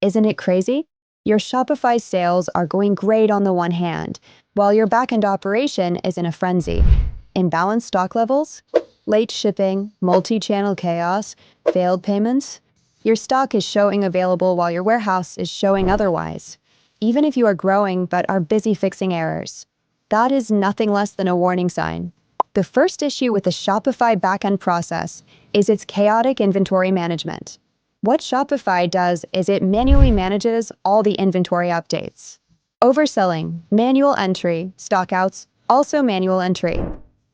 Isn't it crazy? Your Shopify sales are going great on the one hand, while your backend operation is in a frenzy. Imbalanced stock levels, late shipping, multi-channel chaos, failed payments. Your stock is showing available while your warehouse is showing otherwise. Even if you are growing but are busy fixing errors, that is nothing less than a warning sign. The first issue with the Shopify backend process is its chaotic inventory management. What Shopify does is it manually manages all the inventory updates. Overselling, manual entry, stockouts, also manual entry.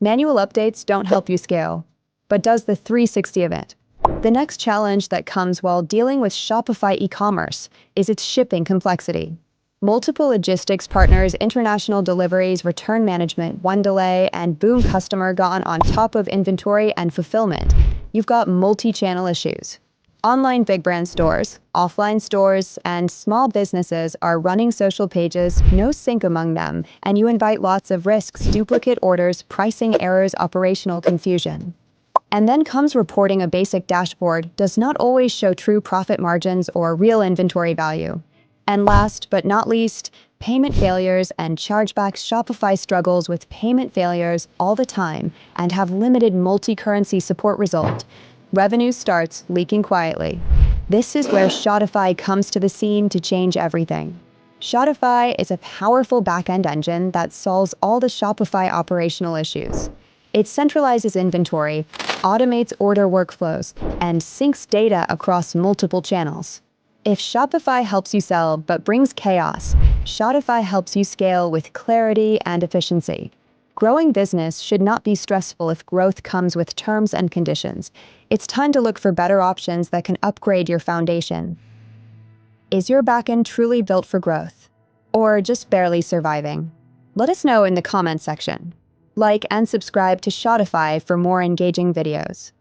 Manual updates don't help you scale, but does the 360 of it. The next challenge that comes while dealing with Shopify e-commerce is its shipping complexity. Multiple logistics partners, international deliveries, return management, one delay, and boom, customer gone on top of inventory and fulfillment. You've got multi-channel issues. Online big brand stores, offline stores, and small businesses are running social pages, no sync among them, and you invite lots of risks, duplicate orders, pricing errors, operational confusion. And then comes reporting. A basic dashboard does not always show true profit margins or real inventory value. And last but not least, payment failures and chargebacks. Shopify struggles with payment failures all the time and have limited multi-currency support. Result: revenue starts leaking quietly. This is where Shopify comes to the scene to change everything. Shopify is a powerful back-end engine that solves all the Shopify operational issues. It centralizes inventory, automates order workflows, and syncs data across multiple channels. If Shopify helps you sell but brings chaos, Shopify helps you scale with clarity and efficiency. Growing business should not be stressful if growth comes with terms and conditions. It's time to look for better options that can upgrade your foundation. Is your backend truly built for growth, or just barely surviving? Let us know in the comment section. Like and subscribe to Shopify for more engaging videos.